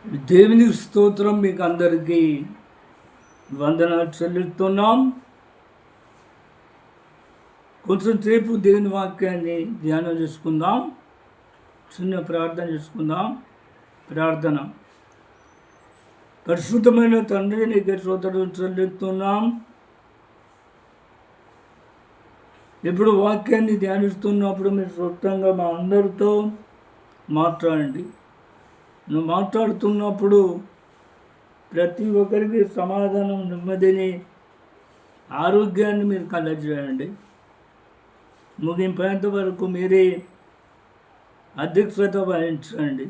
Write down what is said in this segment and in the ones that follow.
దేవుని స్తోత్రం. మీకు అందరికీ వందనాలు చెల్లిస్తున్నాం. కొంచెం సేపు దేవుని వాక్యాన్ని ధ్యానం చేసుకుందాం. చిన్న ప్రార్థన చేసుకుందాం. ప్రార్థన. పరిశుద్ధమైన తండ్రి, నీకు స్తోత్రం చెల్లిస్తున్నాం. ఇప్పుడు వాక్యాన్ని ధ్యానిస్తున్నప్పుడు మీరు స్పష్టంగా మా అందరితో మాట్లాడండి. నువ్వు మాట్లాడుతున్నప్పుడు ప్రతి ఒక్కరికి సమాధానం, నెమ్మదిని, ఆరోగ్యాన్ని మీరు కలగజేయండి. ముగింపేంత వరకు మీరే అధ్యక్షత వహించండి.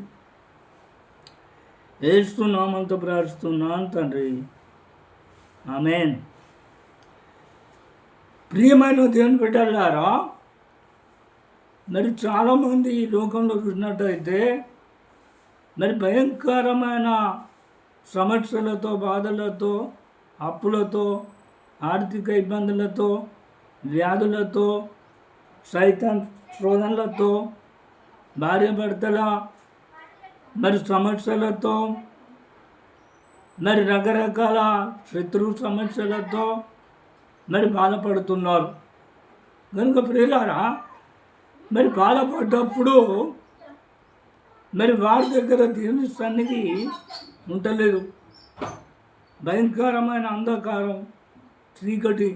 ఏస్తున్నామంత ప్రార్థిస్తున్నాను తండ్రి, ఆమేన్. ప్రియమైన దేవుని బిడ్డలారా, మరి చాలామంది ఈ లోకంలో చూసినట్టయితే మరి భయంకరమైన సమస్యలతో, బాధలతో, అప్పులతో, ఆర్థిక ఇబ్బందులతో, వ్యాధులతో, సైతాన్ శోధనలతో, భార్యాభర్తల మరి సమస్యలతో, మరి రకరకాల శత్రు సమస్యలతో మరి బాధపడుతున్నారు. కనుక ప్రియులారా, మరి బాధపడ్డప్పుడు మరి వారి దగ్గర దేవుని సన్నిధి ఉండలేదు. భయంకరమైన అంధకారం, చీకటి,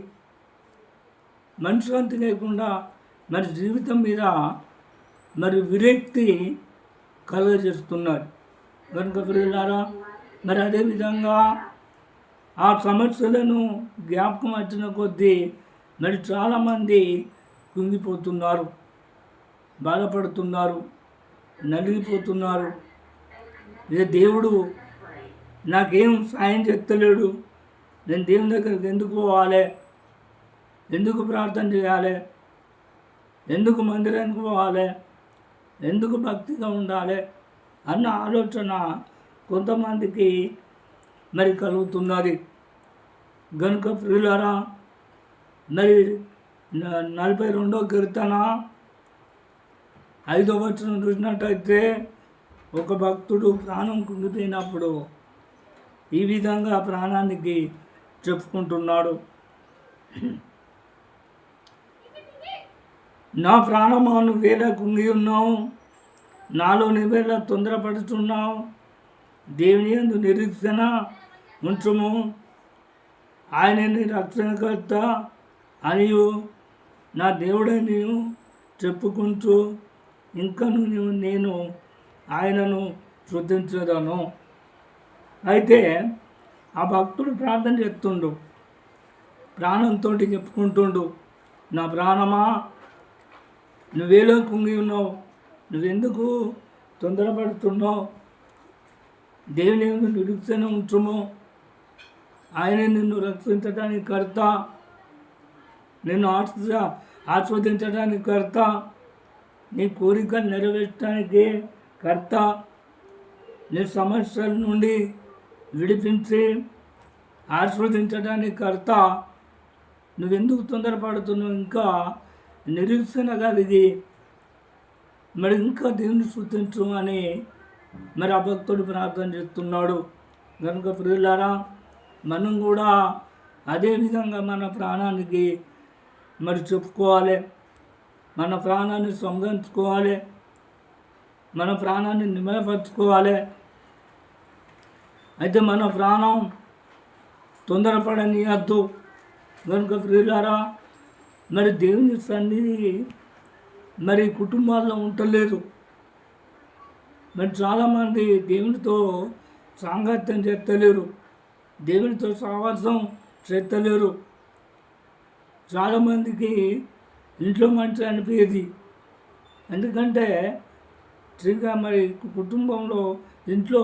మనశ్శాంతి లేకుండా మరి జీవితం మీద మరి విరక్తి కలుగజేస్తున్నారు. కనుక ప్రియులారా, మరి అదేవిధంగా ఆ సమస్యలను జ్ఞాపకం వచ్చిన కొద్దీ మరి చాలామంది కుంగిపోతున్నారు, బాధపడుతున్నారు, నలిగిపోతున్నారు. ఇదే దేవుడు నాకేం సాయం చేస్తలేడు, నేను దేవుని దగ్గరికి ఎందుకు పోవాలి, ఎందుకు ప్రార్థన చేయాలి, ఎందుకు మందిరానికి పోవాలి, ఎందుకు భక్తిగా ఉండాలి అన్న ఆలోచన కొంతమందికి మరి కలుగుతున్నది. గనుక ప్రియులారా, మరి 42వ కీర్తన 5వ వచనం చూసినట్టయితే ఒక భక్తుడు ప్రాణం కుంగిపోయినప్పుడు ఈ విధంగా ప్రాణానికి చెప్పుకుంటున్నాడు. నా ప్రాణమా, నువ్వేలా కుంగి ఉన్నావు, నాలో నువ్వేలా తొందరపడుతున్నావు, దేవుని యందు నిరీక్షణ ఉంచుము, ఆయన నీ రక్షణకర్త అనియు నా దేవుడని చెప్పుకుంటూ ఇంకను నేను ఆయనను స్తుతించదను. అయితే ఆ భక్తుడు ప్రార్థన చేస్తుండు, ప్రాణంతో చెప్పుకుంటుండు, నా ప్రాణమా, నువ్వేలో కుంగి ఉన్నావు, నువ్వెందుకు తొందరపడుతున్నావు, దేవుని నిరీక్షణ ఉంచుము, ఆయన నిన్ను రక్షించడానికి కర్త, నిన్ను ఆస్వాదించడానికి కర్త, నీ కోరికలు నెరవేర్చడానికి కర్త, నీ సమస్యల నుండి విడిపించి ఆస్వాదించడానికి కర్త. నువ్వెందుకు తొందరపడుతున్నావు, ఇంకా నిరీక్షణ కలిగి మరి ఇంకా దేవుని స్తుతించు అని మరి ఆ భక్తుడు ప్రార్థన చేస్తున్నాడు. కనుక ప్రియులారా, మనం కూడా అదేవిధంగా మన ప్రాణానికి మరి చెప్పుకోవాలి, మన ప్రాణాన్ని సంరక్షించుకోవాలి, మన ప్రాణాన్ని నిమలపరచుకోవాలి. అయితే మన ప్రాణం తొందరపడనీయద్దు. కనుక ప్రియులారా, మరి దేవుని సన్నిధి మరి కుటుంబాల్లో ఉండలేదు. మరి చాలామంది దేవునితో సాంగత్యం చేస్తలేరు, దేవునితో సహవాసం చేస్తలేరు. చాలామందికి ఇంట్లో మంచి అనిపించేది, ఎందుకంటే సరిగ్గా మరి కుటుంబంలో ఇంట్లో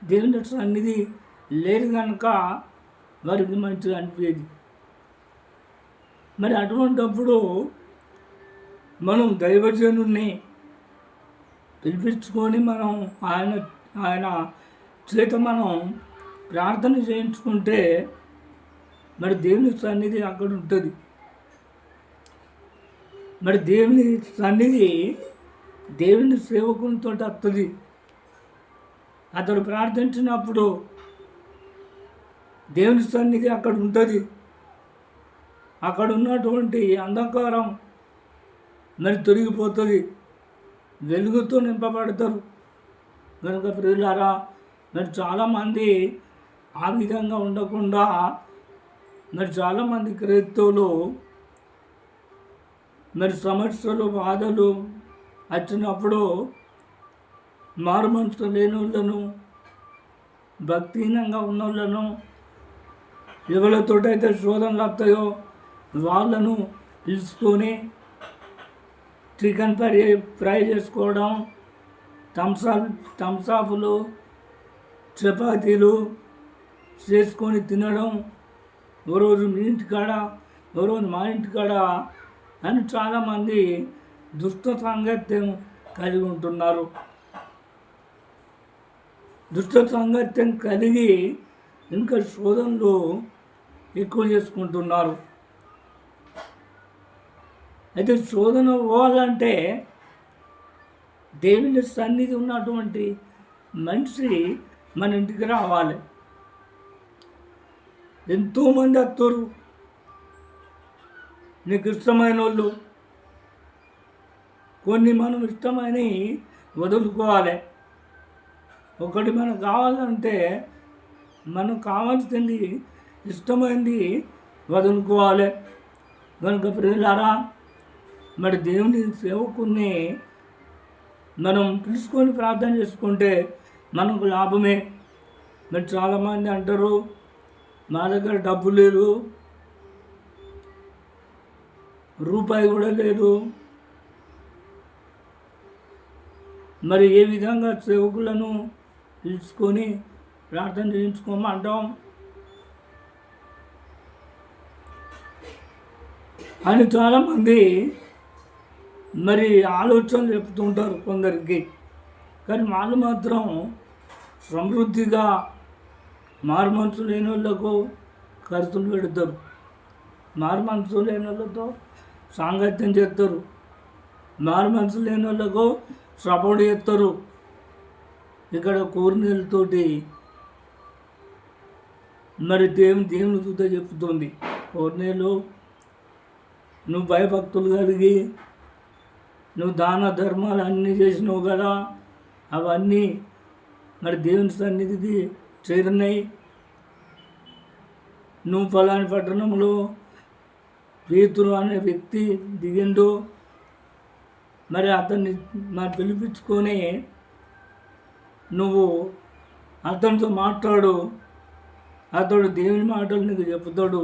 దేవుని సన్నిధి లేదు కనుక వారికి మంచిగా అనిపించేది. మరి అటువంటిప్పుడు మనం దైవజనుడిని పిలిపించుకొని మనం ఆయన చేత మనం ప్రార్థన చేయించుకుంటే మరి దేవుని సన్నిధి అక్కడ ఉంటుంది. మరి దేవుని సన్నిధి దేవుని సేవకునితో వస్తుంది. అతడు ప్రార్థించినప్పుడు దేవుని సన్నిధి అక్కడ ఉంటుంది. అక్కడ ఉన్నటువంటి అంధకారం మరి తొలగిపోతుంది, వెలుగుతో నింపబడతారు. కనుక ప్రియులారా, మరి చాలామంది ఆ విధంగా ఉండకుండా మరి చాలామంది క్రైస్తవులు మరి సమస్యలు బాధలు వచ్చినప్పుడు మారు మనసు లేని వాళ్ళను, భక్తిహీనంగా ఉన్న వాళ్ళను, ఎవరితోటైతే శోధనలు వస్తాయో వాళ్ళను పిలుచుకొని చికెన్ ఫ్రై చేసుకోవడం, థమ్సాపులు చపాతీలు చేసుకొని తినడం, ఓ రోజు మీ ఇంటికాడ ఓ రోజు మా ఇంటికాడ అని చాలామంది దుష్ట సాంగత్యం కలిగి ఉంటున్నారు. దుష్ట సాంగత్యం కలిగి ఇంకా శోధనలు ఎక్కువ చేసుకుంటున్నారు. అయితే శోధన పోవాలంటే దేవుని సన్నిధి ఉన్నటువంటి మనిషి మన ఇంటికి రావాలి. ఎంతోమంది వస్తారు, నీకు ఇష్టమైన వాళ్ళు. కొన్ని మనం ఇష్టమైనవి వదులుకోవాలి. ఒకటి మనకు కావాలంటే మనకు కావాల్సింది ఇష్టమైంది వదులుకోవాలి. కనుక ప్రియులారా, మరి దేవుని సేవకుని మనం పిలుచుకొని ప్రార్థన చేసుకుంటే మనకు లాభమే. మరి చాలామంది అంటారు, మా దగ్గర డబ్బు లేదు, రూపాయి కూడా లేదు, మరి ఏ విధంగా సేవకులను పిలుచుకొని ప్రార్థన చేయించుకోమంటాం అని చాలామంది మరి ఆలోచనలు చెప్తుంటారు కొందరికి. కానీ వాళ్ళు మాత్రం సమృద్ధిగా మారు మనసు లేని వాళ్ళకు ఖర్చులు పెడతారు, మారు మనసు లేని వాళ్ళతో సాంగత్యం చేస్తారు, మారు మనసు లేని వాళ్ళకు సపోర్ట్ చేస్తారు. ఇక్కడ కోరినలతోటి మరి దేవుని దూత చెప్తుంది, కోరినేలు నువ్వు భయభక్తులు కలిగి నువ్వు దాన ధర్మాలు అన్నీ చేసినావు కదా, అవన్నీ మరి దేవుని సన్నిధికి చేరినాయి. నువ్వు ఫలాని పట్టణంలో పేతురు అనే వ్యక్తి దిగిండు, మరి అతన్ని మరి పిలిపించుకొని నువ్వు అతనితో మాట్లాడు, అతడు దేవుని మాటలు నీకు చెప్తాడు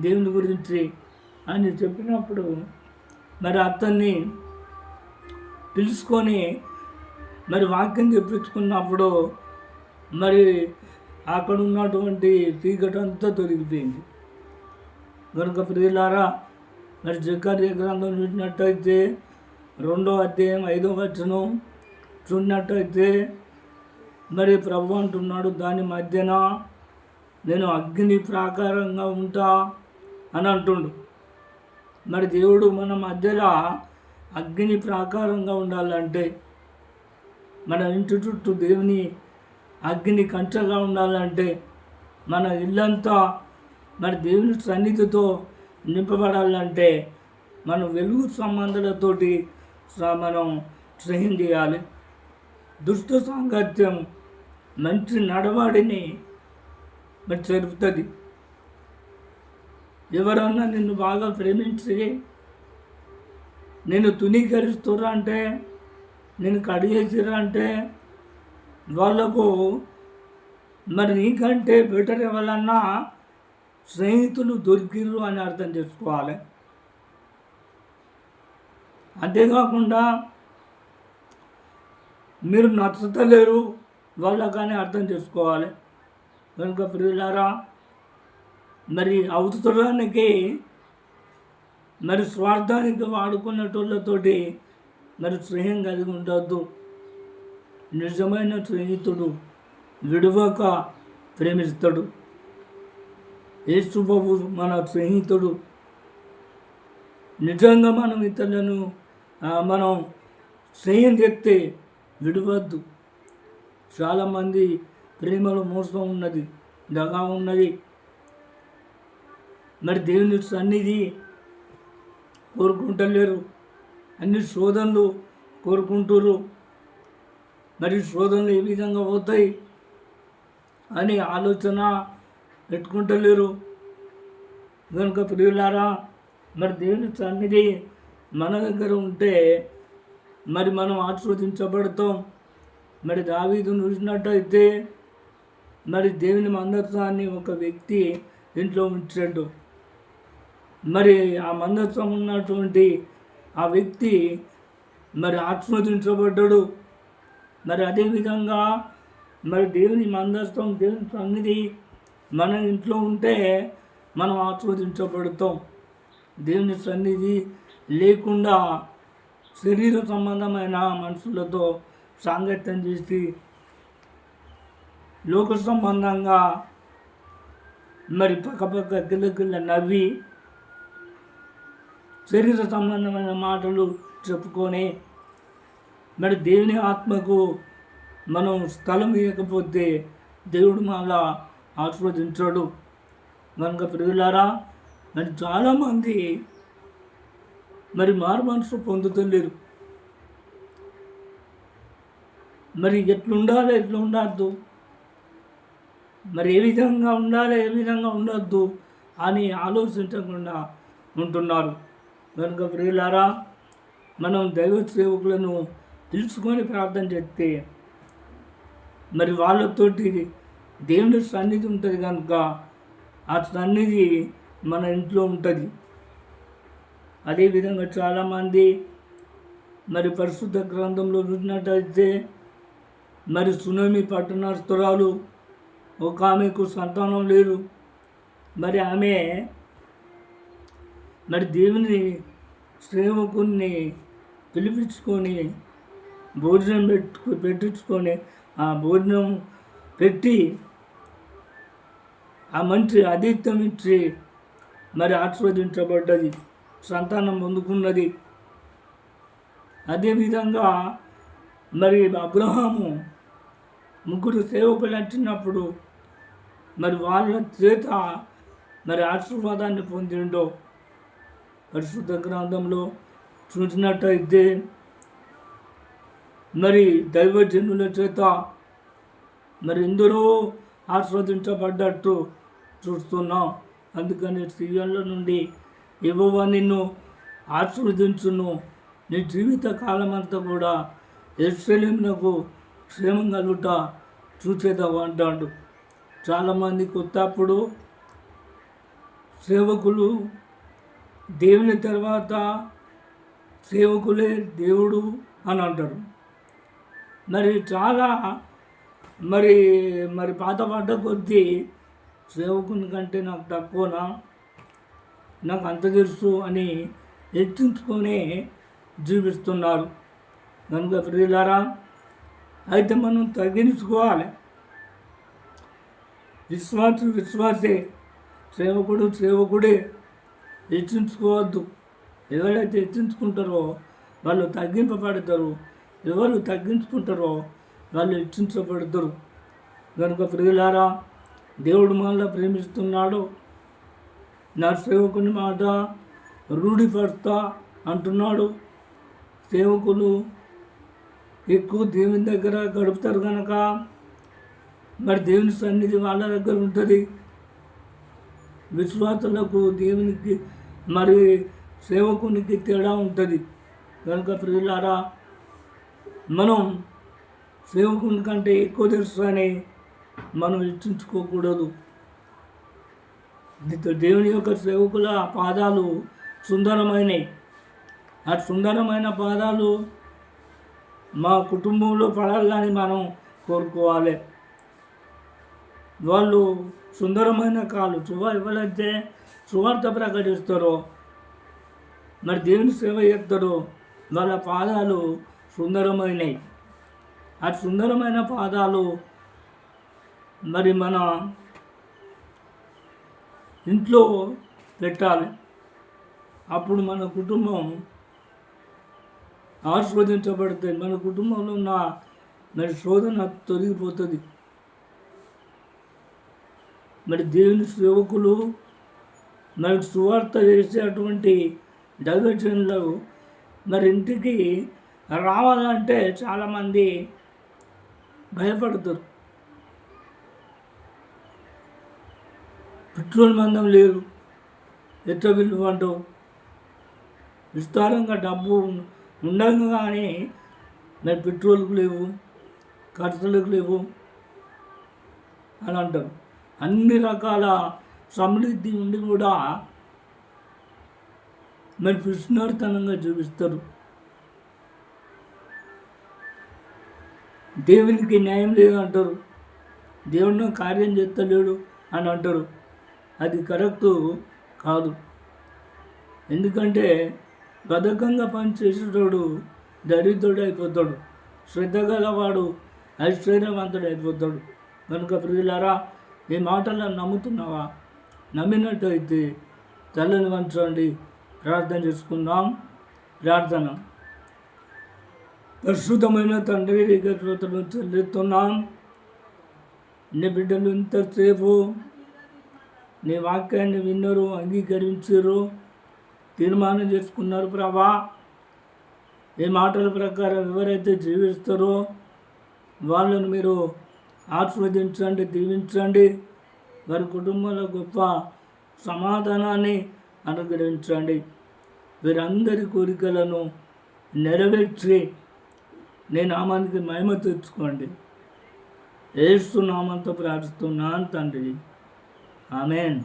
దేవుని గురించి అని చెప్పినప్పుడు మరి అతన్ని పిలుచుకొని మరి వాక్యం చెప్పించుకున్నప్పుడు మరి అక్కడ ఉన్నటువంటి చీకటి అంతా తొలగిపోయింది. కనుక ప్రియులారా, మరి జకర్యా గ్రంథం చూసినట్టయితే 2వ అధ్యాయం 5వ వచనం చూసినట్టయితే మరి ప్రభు అంటున్నాడు, దాని మధ్యన నేను అగ్ని ప్రాకారంగా ఉంటా అని అంటుండు. మరి దేవుడు మన మధ్యలో అగ్ని ప్రాకారంగా ఉండాలంటే, మన ఇంటి చుట్టూ దేవుని అగ్ని కంచగా ఉండాలంటే, మన ఇల్లంతా మరి దేవుని సన్నిధితో నింపబడాలంటే మనం వెలుగు సంబంధాలతోటి మనం స్నేహం చేయాలి. దుష్ట సాంగత్యం మంచి నడవాడిని మరి జరుపుతుంది. ఎవరన్నా నిన్ను బాగా ప్రేమించి నేను తునీకరిస్తురా అంటే, నేను కడిగేసిరా అంటే వాళ్ళకు మరి నీకంటే బెటర్ ఎవరన్నా స్నేహితులు దొరికిర్రు అని అర్థం చేసుకోవాలి. అంతేకాకుండా మీరు నచ్చతలేరు వాళ్ళకని అర్థం చేసుకోవాలి. కనుక ప్రియులారా, మరి అవసరానికి మరి స్వార్థానికి వాడుకునేటోళ్ళతోటి మరి స్నేహం కలిగి ఉండొద్దు. నిజమైన స్నేహితుడు విడువక ప్రేమిస్తాడు. యేసు ప్రభు మన స్నేహితుడు. నిజంగా మనం ఇతరులను మనం స్నేహం చేస్తే విడవద్దు. చాలామంది ప్రేమలో మోసం ఉన్నది, దగా ఉన్నది. మరి దేవుని సన్నిధి కోరుకుంటలేరు, అన్ని శోధనలు కోరుకుంటురు. మరి శోధనలు ఏ విధంగా పోతాయి అని ఆలోచన పెట్టుకుంటలేరు. కనుక ప్రియులారా, మరి దేవుని సన్నిధి మన దగ్గర ఉంటే మరి మనం ఆశీర్వదించబడతాం. మరి దావీదును చూసినట్టయితే మరి దేవుని మందసాన్ని ఒక వ్యక్తి ఇంట్లో ఉంచాడు. మరి ఆ మందసం ఉన్నటువంటి ఆ వ్యక్తి మరి ఆశీర్వదించబడ్డాడు. మరి అదేవిధంగా మరి దేవుని మందస్థం, దేవుని సన్నిధి మన ఇంట్లో ఉంటే మనం ఆశీర్వదించబడతాం. దేవుని సన్నిధి లేకుండా శరీర సంబంధమైన మనుషులతో సాంగత్యం చేసి లోక సంబంధంగా మరి పక్కపక్క గిల్లగిల్ల నవ్వి శరీర సంబంధమైన మాటలు చెప్పుకొని మరి దేవుని ఆత్మకు మనం స్థలం ఇవ్వకపోతే దేవుడు మళ్ళా ఆశీర్వదించాడు. కనుక ప్రియులారా, మరి చాలామంది మరి మారు మనసు పొందుతలేరు. మరి ఎట్లుండాలి, ఎట్లా ఉండద్దు, మరి ఏ విధంగా ఉండాలి, ఏ విధంగా ఉండొద్దు అని ఆలోచించకుండా ఉంటున్నారు. కనుక ప్రియులారా, మనం దైవ సేవకులను తెలుసుకొని ప్రార్థన చేస్తే మరి వాళ్ళతోటి దేవుని సన్నిధి ఉంటుంది. కనుక ఆ సన్నిధి మన ఇంట్లో ఉంటుంది. అదేవిధంగా చాలామంది మరి పరిశుద్ధ గ్రంథంలో చూసినట్టయితే మరి సునమి పట్టణస్తురాలు, ఒక ఆమెకు సంతానం లేదు. మరి ఆమె మరి దేవుని సేవకుని పిలిపించుకొని భోజనం పెట్టించుకొని ఆ భోజనం పెట్టి ఆ మంచి ఆతిథ్యం ఇచ్చి మరి ఆశీర్వదించబడ్డది, సంతానం పొందుకున్నది. అదేవిధంగా మరి అబ్రహాము ముగ్గురు సేవకులు వచ్చినప్పుడు మరి వాళ్ళ చేత మరి ఆశీర్వాదాన్ని పొందిండో పరిశుద్ధ గ్రంథంలో చూసినట్టయితే మరి దైవజనుల చేత మరి ఎందరో ఆస్వాదించబడ్డట్టు చూస్తున్నాం. అందుకని సీయోన్ల నుండి యెహోవా నిన్ను ఆశీర్వదించును, నీ జీవిత కాలం అంతా కూడా యెరూషలేమునకు క్షేమం కలుగుట చూసేదావు అంటాడు. చాలామంది కొత్తప్పుడు సేవకులు దేవుని తర్వాత సేవకులే దేవుడు అని అంటారు. మరి చాలా మరి మరి పాత పడ్డ కొద్దీ సేవకుని కంటే నాకు తక్కువనా, నాకు అంత తెలుసు అని హెచ్చించుకొని జీవిస్తున్నారు. కనుక ప్రియులారా, అయితే మనం తగ్గించుకోవాలి. విశ్వాసే, సేవకుడే, హెచ్చించుకోవద్దు. ఎవరైతే హెచ్చించుకుంటారో వాళ్ళు తగ్గింపబడతారు, ఎవరు తగ్గించుకుంటారో వాళ్ళు హెచ్చించబడతారు. కనుక ప్రియులారా, దేవుడు మనల్ని ప్రేమిస్తున్నాడు. నా సేవకుని మాట రూఢిపరుస్తా అంటున్నాడు. సేవకులు ఎక్కువ దేవుని దగ్గర గడుపుతారు కనుక మరి దేవుని సన్నిధి వాళ్ళ దగ్గర ఉంటుంది. విశ్వాసులకు దేవునికి మరి సేవకునికి తేడా ఉంటుంది. కనుక ప్రియులారా, మనం సేవకుని కంటే ఎక్కువ తెలుసు అని మనం హెచ్చించుకోకూడదు. దేవుని యొక్క సేవకుల పాదాలు సుందరమైనవి. ఆ సుందరమైన పాదాలు మా కుటుంబంలో పడాలని మనం కోరుకోవాలి. వాళ్ళు సుందరమైన కాలు ఎవరైతే సువార్త ప్రకటిస్తారో మరి దేవుని సేవ చేస్తారో వాళ్ళ పాదాలు సుందరమైనవి. ఆ సుందరమైన పాదాలు మరి మన ఇంట్లో పెట్టాలి. అప్పుడు మన కుటుంబం ఆశీర్వదించబడుతుంది. మన కుటుంబంలో ఉన్న మరి శోధన తొలగిపోతుంది. మరి దేవుని సేవకులు మరి సువార్త చేసేటువంటి దైవజనులు మరి ఇంటికి రావాలంటే చాలామంది భయపడతారు. పెట్రోల్ మందం లేదు, ఎట్లా విలువంటావు, విస్తారంగా డబ్బు ఉండగానే మరి పెట్రోల్కి లేవు, ఖర్చులకు లేవు అని అంటారు. అన్ని రకాల సమృద్ధి ఉండి కూడా మరి కృష్ణార్థనంగా చూపిస్తారు. దేవునికి న్యాయం లేదు అంటారు, దేవుడిని కార్యం చేస్తలేడు అని అంటారు. అది కరెక్ట్ కాదు. ఎందుకంటే బద్ధకంగా పనిచేసేటోడు దరిద్రుడు అయిపోతాడు, శ్రద్ధ గలవాడు ఐశ్వర్యవంతుడు అయిపోతాడు. కనుక ప్రియులారా, ఈ మాటలను నమ్ముతున్నావా? నమ్మినట్టయితే తలని వంచండి, ప్రార్థన చేసుకుందాం. ప్రార్థన. పరిశుద్ధమైన తండ్రి, శ్రోతలు చెల్లిస్తున్నాం. నీ బిడ్డలు ఇంతసేపు నీ వాక్యాన్ని విన్నారు, అంగీకరించారు, తీర్మానం చేసుకున్నారు. ప్రభా, ఈ మాటల ప్రకారం ఎవరైతే జీవిస్తారో వాళ్ళను మీరు ఆస్వాదించండి, దీవించండి. వారి కుటుంబంలో గొప్ప సమాధానాన్ని అనుగ్రహించండి. వీరందరి కోరికలను నెరవేర్చి నీ నామానికి మహిమ తెచ్చుకోండి. యేసు నామంతో ప్రార్థిస్తున్నాను తండ్రి. ఆమెన్.